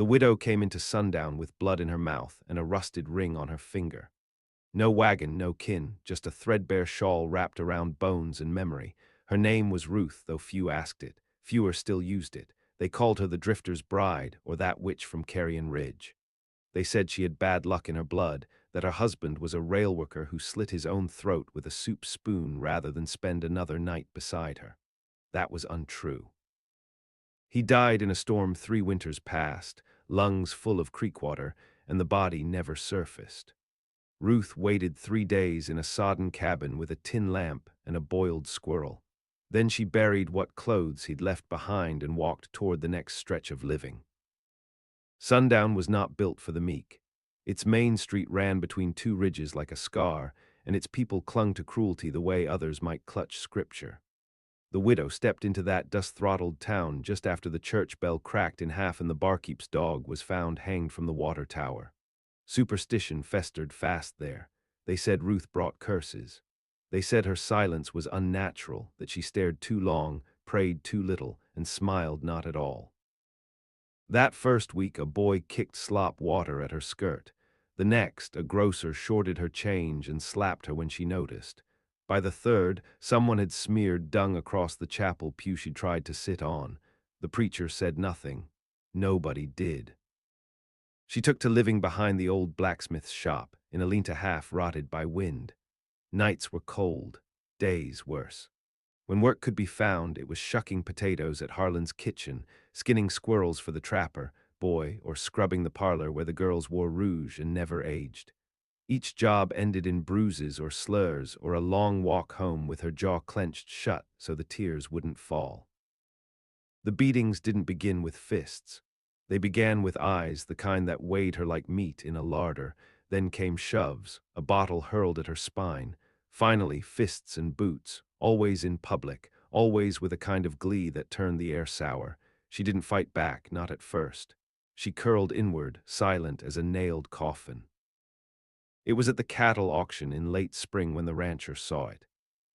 The widow came into sundown with blood in her mouth and a rusted ring on her finger. No wagon, no kin, just a threadbare shawl wrapped around bones and memory. Her name was Ruth, though few asked it. Fewer still used it. They called her the drifter's bride, or that witch from Carrion Ridge. They said she had bad luck in her blood, that her husband was a rail worker who slit his own throat with a soup spoon rather than spend another night beside her. That was untrue. He died in a storm 3 winters past, lungs full of creek water, and the body never surfaced. Ruth waited 3 days in a sodden cabin with a tin lamp and a boiled squirrel. Then she buried what clothes he'd left behind and walked toward the next stretch of living. Sundown was not built for the meek. Its main street ran between 2 ridges like a scar, and its people clung to cruelty the way others might clutch scripture. The widow stepped into that dust-throttled town just after the church bell cracked in half and the barkeep's dog was found hanged from the water tower. Superstition festered fast there. They said Ruth brought curses. They said her silence was unnatural, that she stared too long, prayed too little, and smiled not at all. That first week a boy kicked slop water at her skirt. The next, a grocer shorted her change and slapped her when she noticed. By the third, someone had smeared dung across the chapel pew she tried to sit on. The preacher said nothing. Nobody did. She took to living behind the old blacksmith's shop, in a lean-to half rotted by wind. Nights were cold, days worse. When work could be found, it was shucking potatoes at Harlan's kitchen, skinning squirrels for the trapper, boy, or scrubbing the parlor where the girls wore rouge and never aged. Each job ended in bruises or slurs or a long walk home with her jaw clenched shut so the tears wouldn't fall. The beatings didn't begin with fists. They began with eyes, the kind that weighed her like meat in a larder. Then came shoves, a bottle hurled at her spine. Finally, fists and boots, always in public, always with a kind of glee that turned the air sour. She didn't fight back, not at first. She curled inward, silent as a nailed coffin. It was at the cattle auction in late spring when the rancher saw it.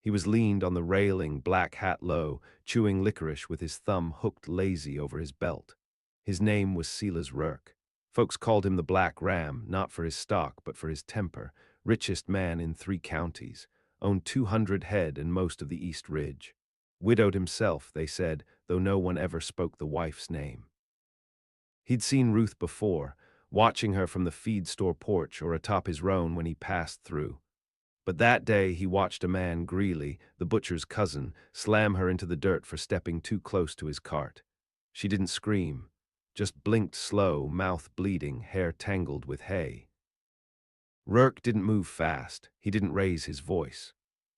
He was leaned on the railing, black hat low, chewing licorice with his thumb hooked lazy over his belt. His name was Silas Rourke. Folks called him the Black Ram, not for his stock but for his temper. Richest man in 3 counties, owned 200 head and most of the East Ridge. Widowed himself, they said, though no one ever spoke the wife's name. He'd seen Ruth before, watching her from the feed store porch or atop his roan when he passed through. But that day he watched a man, Greeley, the butcher's cousin, slam her into the dirt for stepping too close to his cart. She didn't scream, just blinked slow, mouth bleeding, hair tangled with hay. Rourke didn't move fast. He didn't raise his voice.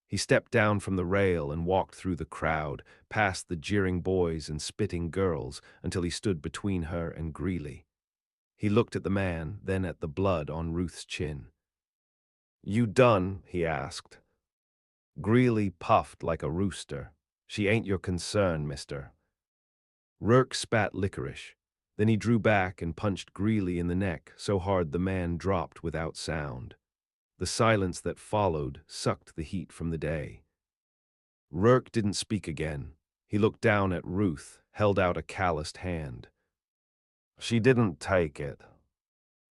He stepped down from the rail and walked through the crowd, past the jeering boys and spitting girls, until he stood between her and Greeley. He looked at the man, then at the blood on Ruth's chin. "You done?" he asked. Greeley puffed like a rooster. "She ain't your concern, mister." Rourke spat licorice. Then he drew back and punched Greeley in the neck so hard the man dropped without sound. The silence that followed sucked the heat from the day. Rourke didn't speak again. He looked down at Ruth, held out a calloused hand. "She didn't take it."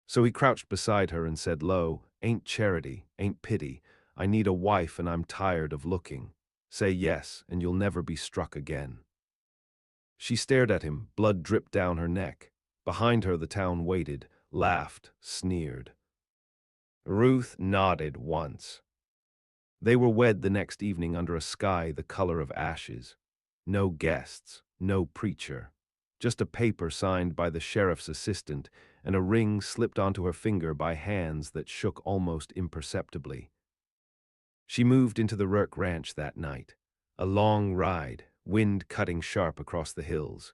So he crouched beside her and said low, "Ain't charity, ain't pity. I need a wife and I'm tired of looking. Say yes, and you'll never be struck again." She stared at him, blood dripped down her neck. Behind her the town waited, laughed, sneered. Ruth nodded once. They were wed the next evening under a sky the color of ashes. No guests, no preacher. Just a paper signed by the sheriff's assistant and a ring slipped onto her finger by hands that shook almost imperceptibly. She moved into the Rourke ranch that night. A long ride, wind cutting sharp across the hills.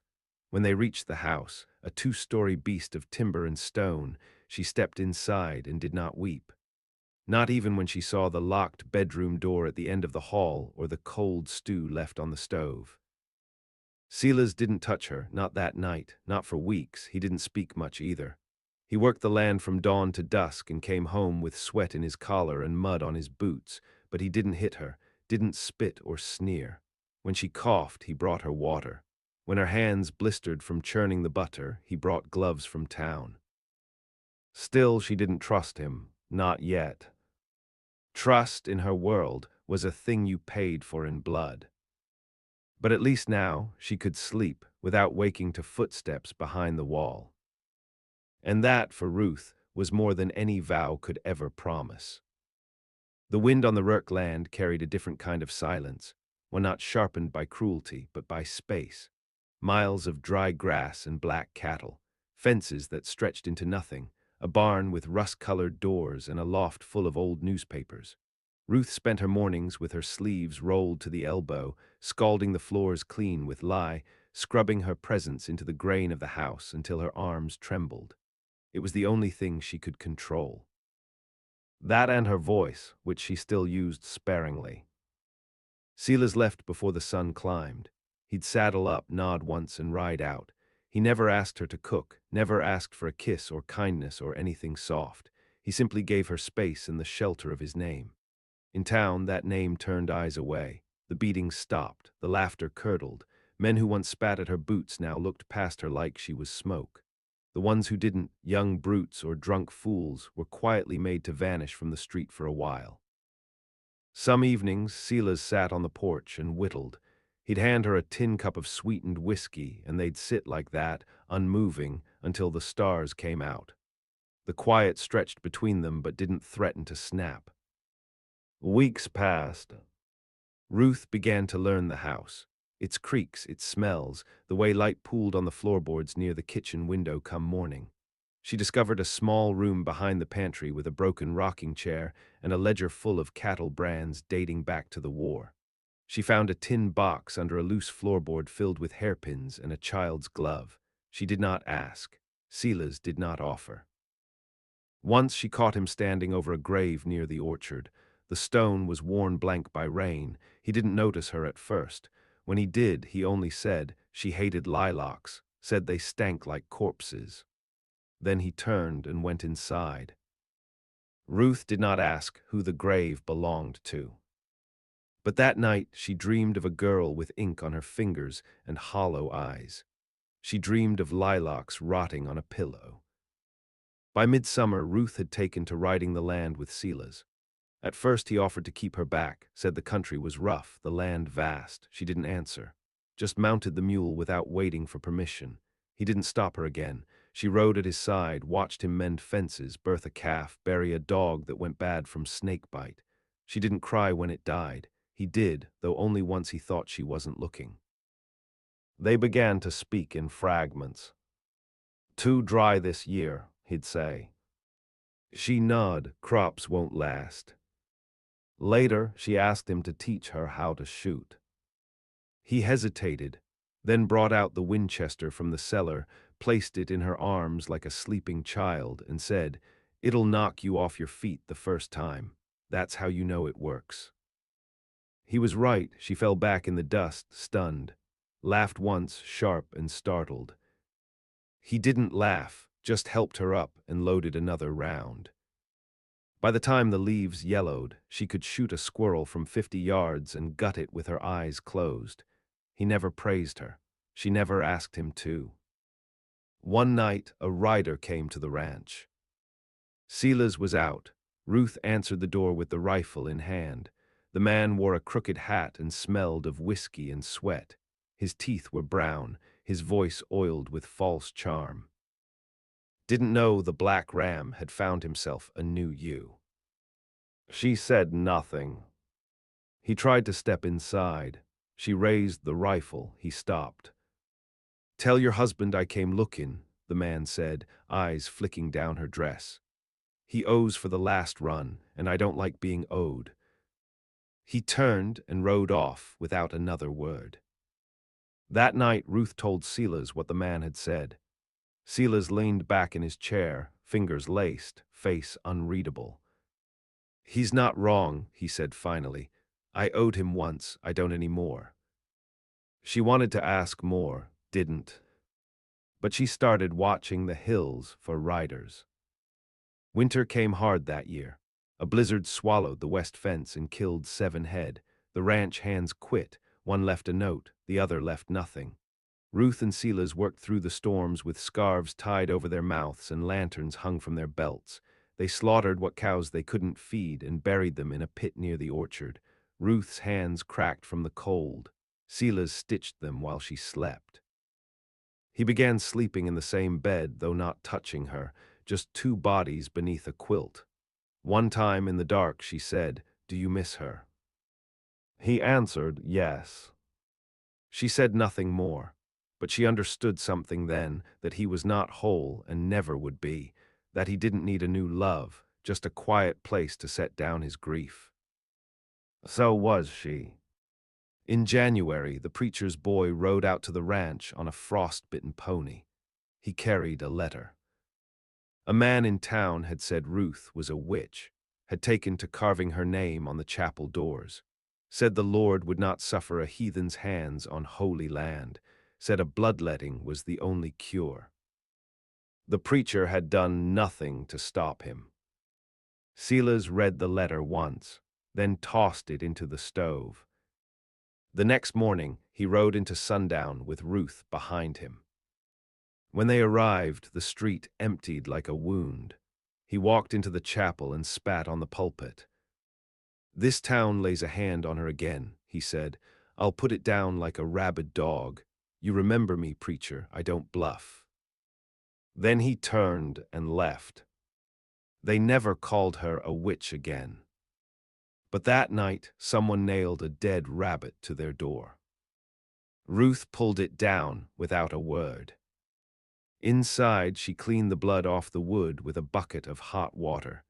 When they reached the house, a 2-story beast of timber and stone, she stepped inside and did not weep. Not even when she saw the locked bedroom door at the end of the hall or the cold stew left on the stove. Silas didn't touch her, not that night, not for weeks. He didn't speak much either. He worked the land from dawn to dusk and came home with sweat in his collar and mud on his boots, but he didn't hit her, didn't spit or sneer. When she coughed, he brought her water. When her hands blistered from churning the butter, he brought gloves from town. Still, she didn't trust him, not yet. Trust in her world was a thing you paid for in blood. But at least now she could sleep without waking to footsteps behind the wall. And that, for Ruth, was more than any vow could ever promise. The wind on the Rurk land carried a different kind of silence, one not sharpened by cruelty, but by space. Miles of dry grass and black cattle, fences that stretched into nothing, a barn with rust-colored doors and a loft full of old newspapers. Ruth spent her mornings with her sleeves rolled to the elbow, scalding the floors clean with lye, scrubbing her presence into the grain of the house until her arms trembled. It was the only thing she could control. That and her voice, which she still used sparingly. Silas left before the sun climbed. He'd saddle up, nod once, and ride out. He never asked her to cook, never asked for a kiss or kindness or anything soft. He simply gave her space and the shelter of his name. In town, that name turned eyes away. The beatings stopped, the laughter curdled. Men who once spat at her boots now looked past her like she was smoke. The ones who didn't, young brutes or drunk fools, were quietly made to vanish from the street for a while. Some evenings, Silas sat on the porch and whittled. He'd hand her a tin cup of sweetened whiskey, and they'd sit like that, unmoving, until the stars came out. The quiet stretched between them but didn't threaten to snap. Weeks passed. Ruth began to learn the house. Its creaks, its smells, the way light pooled on the floorboards near the kitchen window come morning. She discovered a small room behind the pantry with a broken rocking chair and a ledger full of cattle brands dating back to the war. She found a tin box under a loose floorboard filled with hairpins and a child's glove. She did not ask. Silas did not offer. Once she caught him standing over a grave near the orchard. The stone was worn blank by rain. He didn't notice her at first. When he did, he only said she hated lilacs, said they stank like corpses. Then he turned and went inside. Ruth did not ask who the grave belonged to. But that night she dreamed of a girl with ink on her fingers and hollow eyes. She dreamed of lilacs rotting on a pillow. By midsummer, Ruth had taken to riding the land with Silas. At first he offered to keep her back, said the country was rough, the land vast. She didn't answer. Just mounted the mule without waiting for permission. He didn't stop her again. She rode at his side, watched him mend fences, birth a calf, bury a dog that went bad from snake bite. She didn't cry when it died. He did, though only once he thought she wasn't looking. They began to speak in fragments. "Too dry this year," he'd say. She nod, "Crops won't last." Later, she asked him to teach her how to shoot. He hesitated, then brought out the Winchester from the cellar, placed it in her arms like a sleeping child, and said, "It'll knock you off your feet the first time. That's how you know it works." He was right. She fell back in the dust, stunned. Laughed once, sharp and startled. He didn't laugh, just helped her up and loaded another round. By the time the leaves yellowed, she could shoot a squirrel from 50 yards and gut it with her eyes closed. He never praised her. She never asked him to. One night, a rider came to the ranch. Silas was out. Ruth answered the door with the rifle in hand. The man wore a crooked hat and smelled of whiskey and sweat. His teeth were brown, his voice oiled with false charm. Didn't know the black ram had found himself a new ewe. She said nothing. He tried to step inside. She raised the rifle. He stopped. "Tell your husband I came looking," the man said, eyes flicking down her dress. "He owes for the last run, and I don't like being owed." He turned and rode off without another word. That night, Ruth told Silas what the man had said. Silas leaned back in his chair, fingers laced, face unreadable. "He's not wrong," he said finally. "I owed him once, I don't anymore." She wanted to ask more, didn't. But she started watching the hills for riders. Winter came hard that year. A blizzard swallowed the west fence and killed 7 head. The ranch hands quit. One left a note, the other left nothing. Ruth and Silas worked through the storms with scarves tied over their mouths and lanterns hung from their belts. They slaughtered what cows they couldn't feed and buried them in a pit near the orchard. Ruth's hands cracked from the cold. Silas stitched them while she slept. He began sleeping in the same bed, though not touching her, just two bodies beneath a quilt. One time in the dark she said, "Do you miss her?" He answered, "Yes." She said nothing more, but she understood something then, that he was not whole and never would be, that he didn't need a new love, just a quiet place to set down his grief. So was she. In January, the preacher's boy rode out to the ranch on a frost-bitten pony. He carried a letter. A man in town had said Ruth was a witch, had taken to carving her name on the chapel doors, said the Lord would not suffer a heathen's hands on holy land, said a bloodletting was the only cure. The preacher had done nothing to stop him. Silas read the letter once, then tossed it into the stove. The next morning, he rode into sundown with Ruth behind him. When they arrived, the street emptied like a wound. He walked into the chapel and spat on the pulpit. "This town lays a hand on her again," he said. "I'll put it down like a rabid dog. You remember me, preacher, I don't bluff." Then he turned and left. They never called her a witch again. But that night, someone nailed a dead rabbit to their door. Ruth pulled it down without a word. Inside, she cleaned the blood off the wood with a bucket of hot water.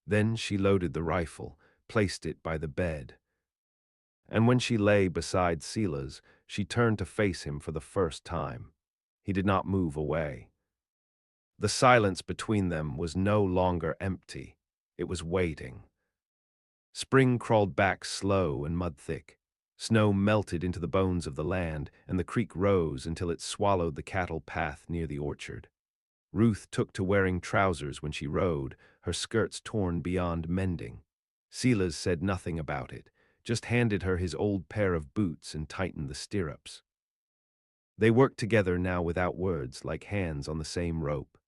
Then she loaded the rifle, placed it by the bed. And when she lay beside Silas, she turned to face him for the first time. He did not move away. The silence between them was no longer empty. It was waiting. Spring crawled back slow and mud-thick. Snow melted into the bones of the land, and the creek rose until it swallowed the cattle path near the orchard. Ruth took to wearing trousers when she rode, her skirts torn beyond mending. Silas said nothing about it, just handed her his old pair of boots and tightened the stirrups. They worked together now without words, like hands on the same rope.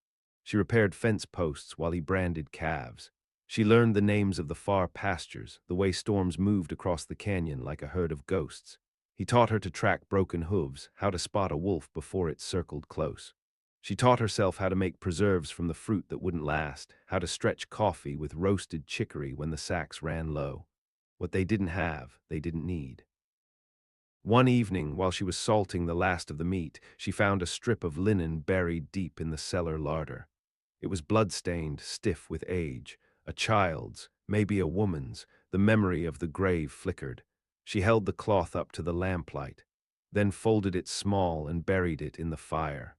She repaired fence posts while he branded calves. She learned the names of the far pastures, the way storms moved across the canyon like a herd of ghosts. He taught her to track broken hooves, how to spot a wolf before it circled close. She taught herself how to make preserves from the fruit that wouldn't last, how to stretch coffee with roasted chicory when the sacks ran low. What they didn't have, they didn't need. One evening, while she was salting the last of the meat, she found a strip of linen buried deep in the cellar larder. It was blood-stained, stiff with age. A child's, maybe a woman's, the memory of the grave flickered. She held the cloth up to the lamplight, then folded it small and buried it in the fire.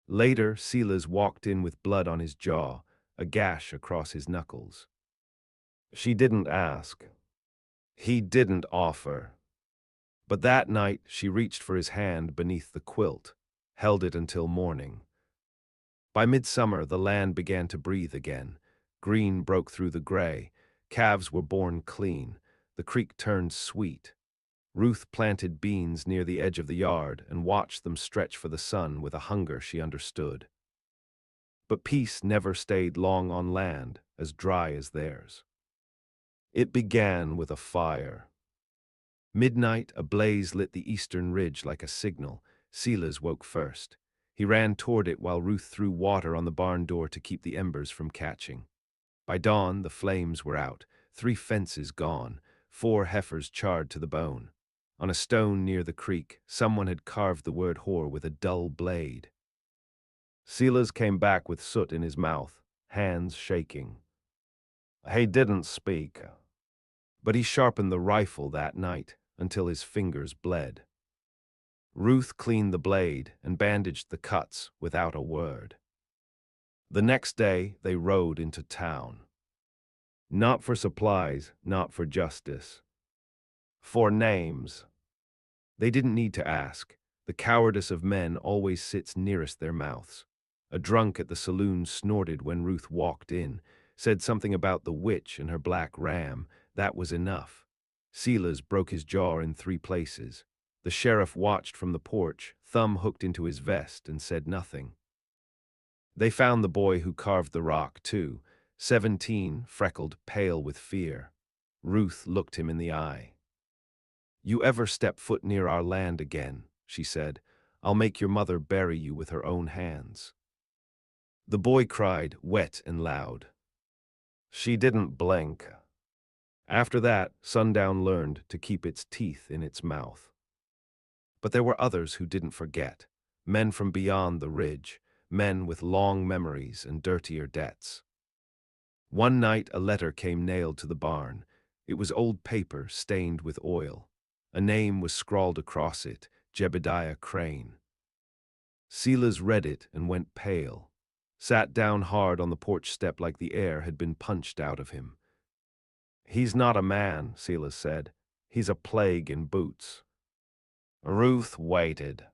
Later, Silas walked in with blood on his jaw, a gash across his knuckles. She didn't ask. He didn't offer. But that night, she reached for his hand beneath the quilt, held it until morning. By midsummer, the land began to breathe again. Green broke through the gray. Calves were born clean. The creek turned sweet. Ruth planted beans near the edge of the yard and watched them stretch for the sun with a hunger she understood. But peace never stayed long on land as dry as theirs. It began with a fire. Midnight, a blaze lit the eastern ridge like a signal. Silas woke first. He ran toward it while Ruth threw water on the barn door to keep the embers from catching. By dawn, the flames were out, 3 fences gone, 4 heifers charred to the bone. On a stone near the creek, someone had carved the word whore with a dull blade. Silas came back with soot in his mouth, hands shaking. He didn't speak, but he sharpened the rifle that night until his fingers bled. Ruth cleaned the blade and bandaged the cuts without a word. The next day, they rode into town. Not for supplies, not for justice. For names. They didn't need to ask. The cowardice of men always sits nearest their mouths. A drunk at the saloon snorted when Ruth walked in, said something about the witch and her black ram. That was enough. Silas broke his jaw in 3 places. The sheriff watched from the porch, thumb hooked into his vest, and said nothing. They found the boy who carved the rock, too, 17, freckled, pale with fear. Ruth looked him in the eye. "You ever step foot near our land again," she said, "I'll make your mother bury you with her own hands." The boy cried, wet and loud. She didn't blink. After that, Sundown learned to keep its teeth in its mouth. But there were others who didn't forget, men from beyond the ridge, men with long memories and dirtier debts. One night a letter came nailed to the barn. It was old paper stained with oil. A name was scrawled across it, Jebediah Crane. Silas read it and went pale, sat down hard on the porch step like the air had been punched out of him. "He's not a man," Silas said. "He's a plague in boots." Ruth waited.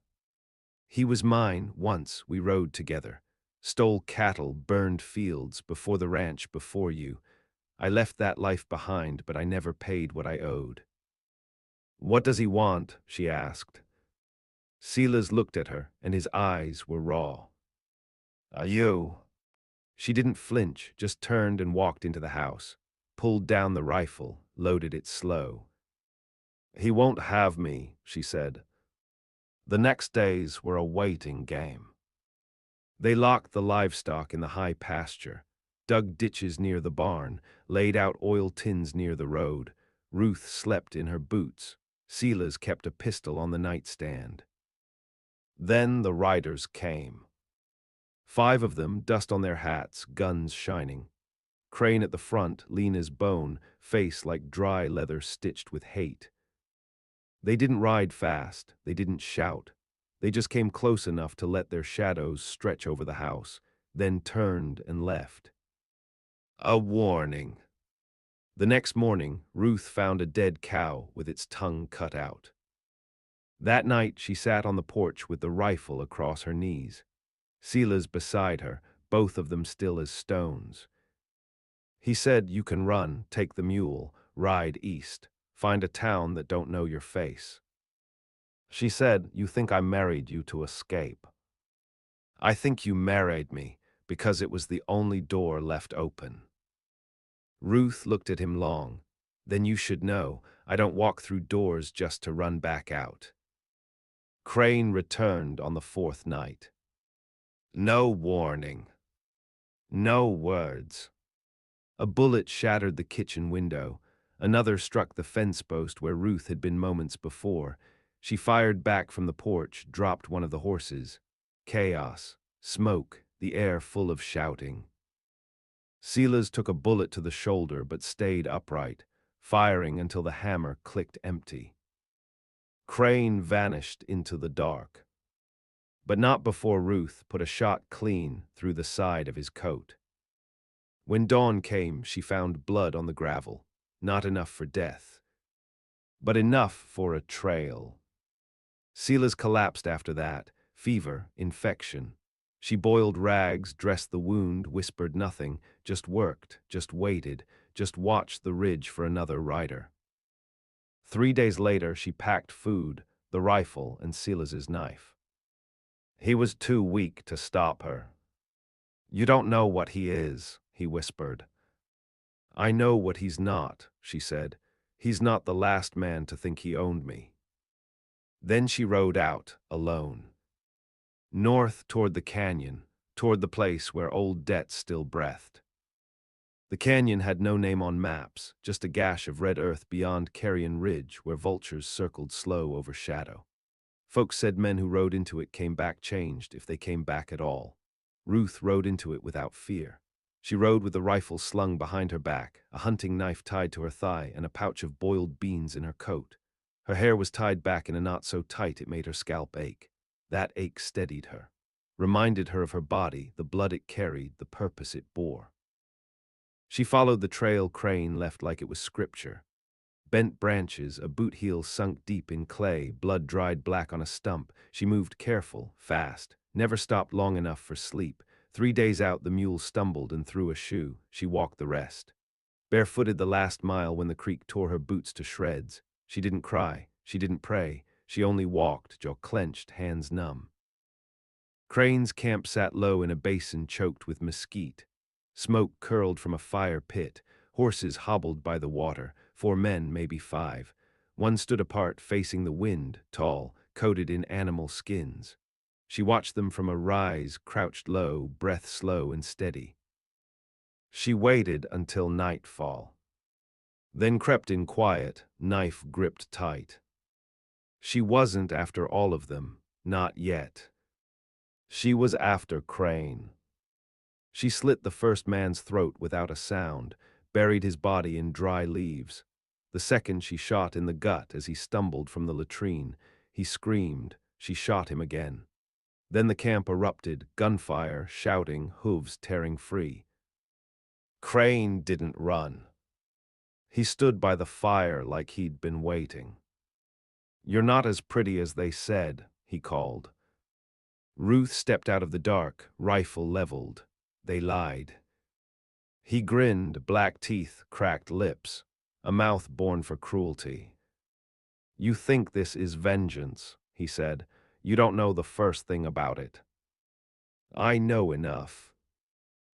"He was mine once we rode together. Stole cattle, burned fields, before the ranch before you. I left that life behind, but I never paid what I owed." "What does he want?" she asked. Silas looked at her, and his eyes were raw. "Are you?" She didn't flinch, just turned and walked into the house, pulled down the rifle, loaded it slow. "He won't have me," she said. The next days were a waiting game. They locked the livestock in the high pasture, dug ditches near the barn, laid out oil tins near the road. Ruth slept in her boots. Silas kept a pistol on the nightstand. Then the riders came. 5 of them, dust on their hats, guns shining. Crane at the front, lean as bone, face like dry leather stitched with hate. They didn't ride fast, they didn't shout. They just came close enough to let their shadows stretch over the house, then turned and left. A warning. The next morning, Ruth found a dead cow with its tongue cut out. That night, she sat on the porch with the rifle across her knees. Silas beside her, both of them still as stones. He said, "You can run, take the mule, ride east, find a town that don't know your face." She said, "You think I married you to escape. I think you married me because it was the only door left open." Ruth looked at him long. "Then you should know, I don't walk through doors just to run back out." Crane returned on the 4th night. No warning. No words. A bullet shattered the kitchen window. Another struck the fence post where Ruth had been moments before. She fired back from the porch, dropped one of the horses. Chaos, smoke, the air full of shouting. Silas took a bullet to the shoulder but stayed upright, firing until the hammer clicked empty. Crane vanished into the dark. But not before Ruth put a shot clean through the side of his coat. When dawn came, she found blood on the gravel, not enough for death, but enough for a trail. Silas collapsed after that, fever, infection. She boiled rags, dressed the wound, whispered nothing, just worked, just waited, just watched the ridge for another rider. 3 days later, she packed food, the rifle, and Silas's knife. He was too weak to stop her. "You don't know what he is," he whispered. "I know what he's not," she said. "He's not the last man to think he owned me." Then she rode out, alone. North toward the canyon, toward the place where old debts still breathed. The canyon had no name on maps, just a gash of red earth beyond Carrion Ridge where vultures circled slow over shadow. Folks said men who rode into it came back changed, if they came back at all. Ruth rode into it without fear. She rode with the rifle slung behind her back, a hunting knife tied to her thigh, and a pouch of boiled beans in her coat. Her hair was tied back in a knot so tight it made her scalp ache. That ache steadied her, reminded her of her body, the blood it carried, the purpose it bore. She followed the trail Crane left like it was scripture. Bent branches, a boot heel sunk deep in clay, blood dried black on a stump. She moved careful, fast, never stopped long enough for sleep. 3 days out, the mule stumbled and threw a shoe. She walked the rest. Barefooted the last mile when the creek tore her boots to shreds. She didn't cry. She didn't pray. She only walked, jaw clenched, hands numb. Crane's camp sat low in a basin choked with mesquite. Smoke curled from a fire pit. Horses hobbled by the water, 4 men, maybe 5. One stood apart, facing the wind, tall, coated in animal skins. She watched them from a rise, crouched low, breath slow and steady. She waited until nightfall. Then crept in quiet, knife gripped tight. She wasn't after all of them, not yet. She was after Crane. She slit the first man's throat without a sound, buried his body in dry leaves. The second she shot in the gut as he stumbled from the latrine. He screamed. She shot him again. Then the camp erupted, gunfire, shouting, hooves tearing free. Crane didn't run. He stood by the fire like he'd been waiting. "You're not as pretty as they said," he called. Ruth stepped out of the dark, rifle leveled. They lied. He grinned, black teeth, cracked lips, a mouth born for cruelty. "You think this is vengeance," he said. "You don't know the first thing about it." "I know enough."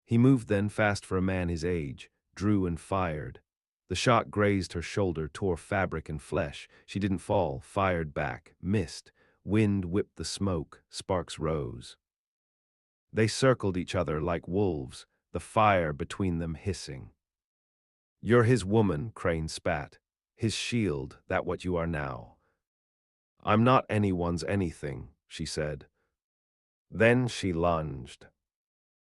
He moved then, fast for a man his age, drew and fired. The shot grazed her shoulder, tore fabric and flesh. She didn't fall, fired back, missed. Wind whipped the smoke, sparks rose. They circled each other like wolves, the fire between them hissing. "You're his woman," Crane spat. "His shield, that what you are now." "I'm not anyone's anything," she said. Then she lunged.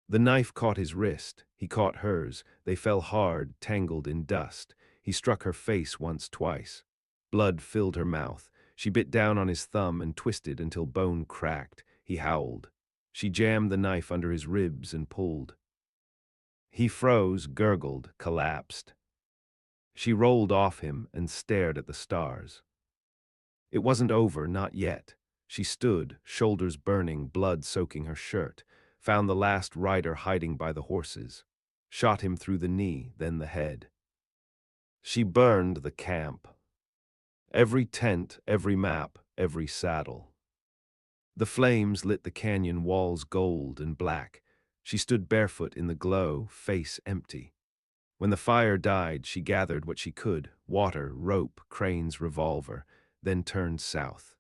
The knife caught his wrist, he caught hers. They fell hard, tangled in dust. He struck her face once, twice. Blood filled her mouth. She bit down on his thumb and twisted until bone cracked. He howled. She jammed the knife under his ribs and pulled. He froze, gurgled, collapsed. She rolled off him and stared at the stars. It wasn't over, not yet. She stood, shoulders burning, blood soaking her shirt, found the last rider hiding by the horses, shot him through the knee, then the head. She burned the camp. Every tent, every map, every saddle. The flames lit the canyon walls gold and black. She stood barefoot in the glow, face empty. When the fire died, she gathered what she could, water, rope, Crane's revolver, then turned south.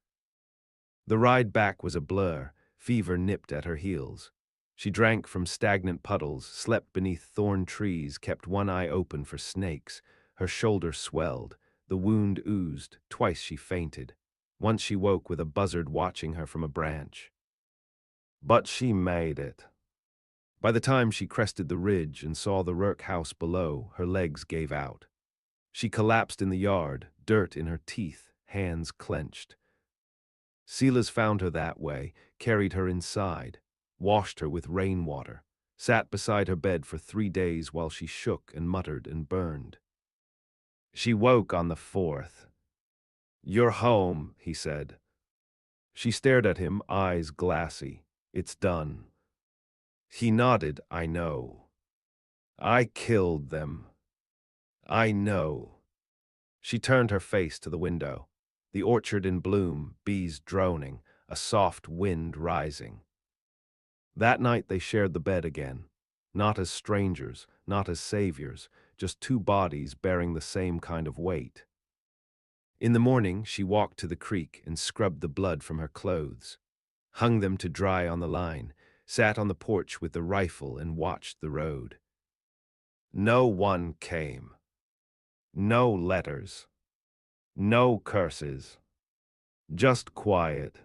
The ride back was a blur, fever nipped at her heels. She drank from stagnant puddles, slept beneath thorn trees, kept one eye open for snakes. Her shoulder swelled, the wound oozed, twice she fainted. Once she woke with a buzzard watching her from a branch. But she made it. By the time she crested the ridge and saw the Rourke house below, her legs gave out. She collapsed in the yard, dirt in her teeth, hands clenched. Silas found her that way, carried her inside, washed her with rainwater, sat beside her bed for 3 days while she shook and muttered and burned. She woke on the 4th. "You're home," he said. She stared at him, eyes glassy. "It's done." He nodded. "I know. I killed them. I know." She turned her face to the window. The orchard in bloom, bees droning, a soft wind rising. That night they shared the bed again. Not as strangers, not as saviors, just 2 bodies bearing the same kind of weight. In the morning she walked to the creek and scrubbed the blood from her clothes, hung them to dry on the line, sat on the porch with the rifle and watched the road. No one came. No letters. No curses. Just quiet.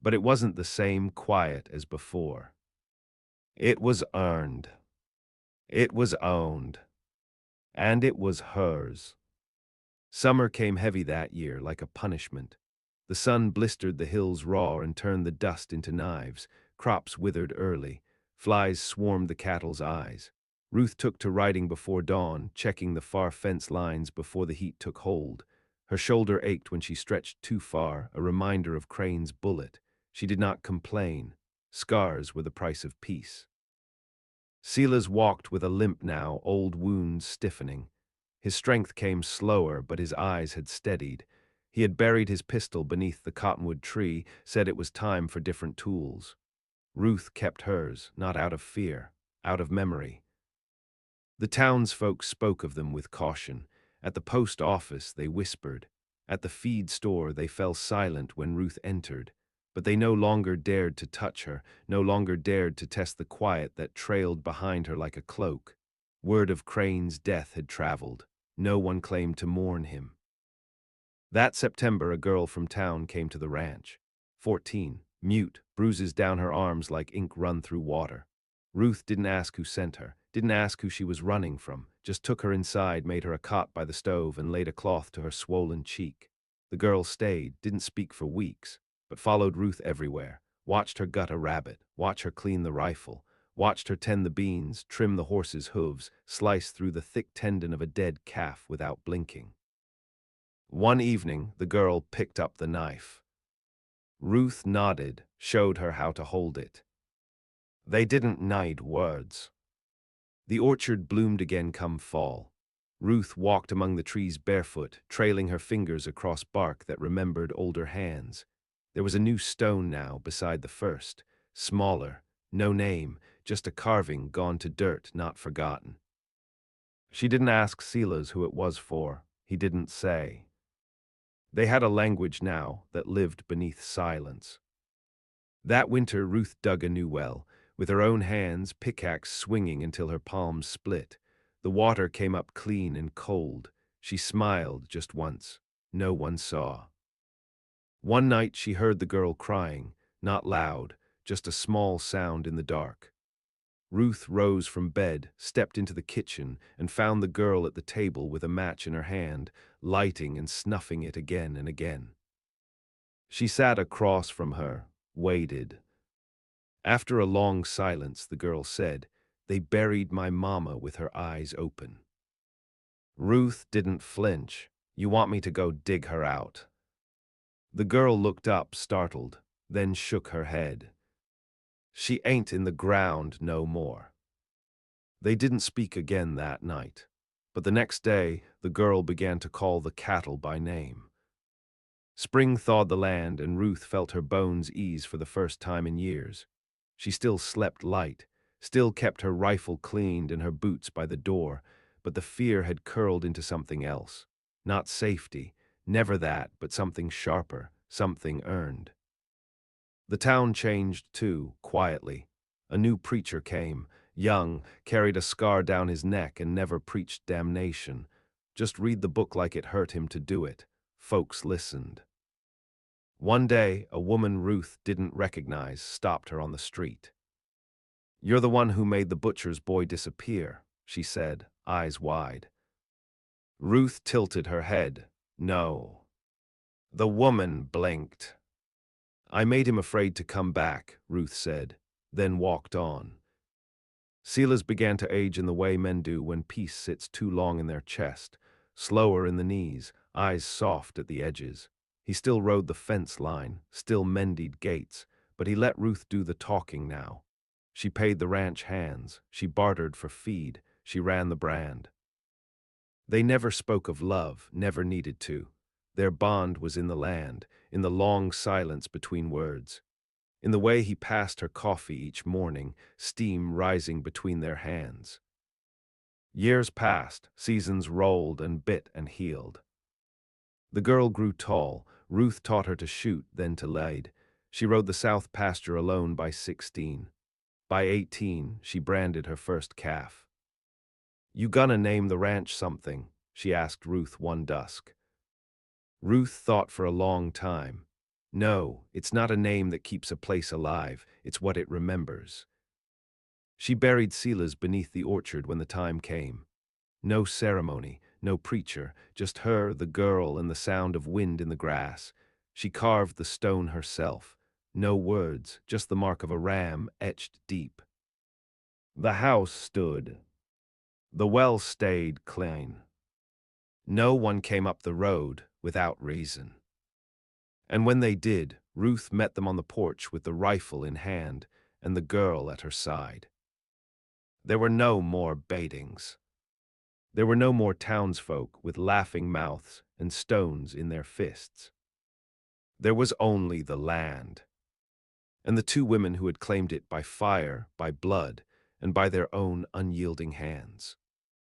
But it wasn't the same quiet as before. It was earned. It was owned. And it was hers. Summer came heavy that year, like a punishment. The sun blistered the hills raw and turned the dust into knives. Crops withered early. Flies swarmed the cattle's eyes. Ruth took to riding before dawn, checking the far fence lines before the heat took hold. Her shoulder ached when she stretched too far, a reminder of Crane's bullet. She did not complain. Scars were the price of peace. Silas walked with a limp now, old wounds stiffening. His strength came slower, but his eyes had steadied. He had buried his pistol beneath the cottonwood tree, said it was time for different tools. Ruth kept hers, not out of fear, out of memory. The townsfolk spoke of them with caution. At the post office they whispered. At the feed store they fell silent when Ruth entered. But they no longer dared to touch her, no longer dared to test the quiet that trailed behind her like a cloak. Word of Crane's death had traveled. No one claimed to mourn him. That September a girl from town came to the ranch. 14, mute, bruises down her arms like ink run through water. Ruth didn't ask who sent her, didn't ask who she was running from, just took her inside, made her a cot by the stove, and laid a cloth to her swollen cheek. The girl stayed, didn't speak for weeks, but followed Ruth everywhere, watched her gut a rabbit, watched her clean the rifle, watched her tend the beans, trim the horse's hooves, slice through the thick tendon of a dead calf without blinking. One evening, the girl picked up the knife. Ruth nodded, showed her how to hold it. They didn't need words. The orchard bloomed again come fall. Ruth walked among the trees barefoot, trailing her fingers across bark that remembered older hands. There was a new stone now beside the first, smaller, no name, just a carving gone to dirt, not forgotten. She didn't ask Silas who it was for. He didn't say. They had a language now that lived beneath silence. That winter Ruth dug a new well, with her own hands, pickaxe swinging until her palms split. The water came up clean and cold. She smiled just once. No one saw. One night she heard the girl crying, not loud, just a small sound in the dark. Ruth rose from bed, stepped into the kitchen, and found the girl at the table with a match in her hand, lighting and snuffing it again and again. She sat across from her, waited. After a long silence, the girl said, "They buried my mama with her eyes open." Ruth didn't flinch. "You want me to go dig her out?" The girl looked up, startled, then shook her head. "She ain't in the ground no more." They didn't speak again that night, but the next day the girl began to call the cattle by name. Spring thawed the land, and Ruth felt her bones ease for the first time in years. She still slept light, still kept her rifle cleaned and her boots by the door, but the fear had curled into something else. Not safety, never that, but something sharper, something earned. The town changed too, quietly. A new preacher came, young, carried a scar down his neck and never preached damnation. Just read the book like it hurt him to do it. Folks listened. One day, a woman Ruth didn't recognize stopped her on the street. "You're the one who made the butcher's boy disappear," she said, eyes wide. Ruth tilted her head. "No." The woman blinked. "I made him afraid to come back," Ruth said, then walked on. Silas began to age in the way men do when peace sits too long in their chest, slower in the knees, eyes soft at the edges. He still rode the fence line, still mended gates, but he let Ruth do the talking now. She paid the ranch hands, she bartered for feed, she ran the brand. They never spoke of love, never needed to. Their bond was in the land, in the long silence between words. In the way he passed her coffee each morning, steam rising between their hands. Years passed, seasons rolled and bit and healed. The girl grew tall. Ruth taught her to shoot, then to lead. She rode the south pasture alone by 16. By 18, she branded her first calf. "You gonna name the ranch something?" she asked Ruth one dusk. Ruth thought for a long time. "No, it's not a name that keeps a place alive, it's what it remembers." She buried Silas beneath the orchard when the time came. No ceremony, no preacher, just her, the girl, and the sound of wind in the grass. She carved the stone herself. No words, just the mark of a ram etched deep. The house stood. The well stayed clean. No one came up the road without reason. And when they did, Ruth met them on the porch with the rifle in hand and the girl at her side. There were no more baitings. There were no more townsfolk with laughing mouths and stones in their fists. There was only the land, and the two women who had claimed it by fire, by blood, and by their own unyielding hands.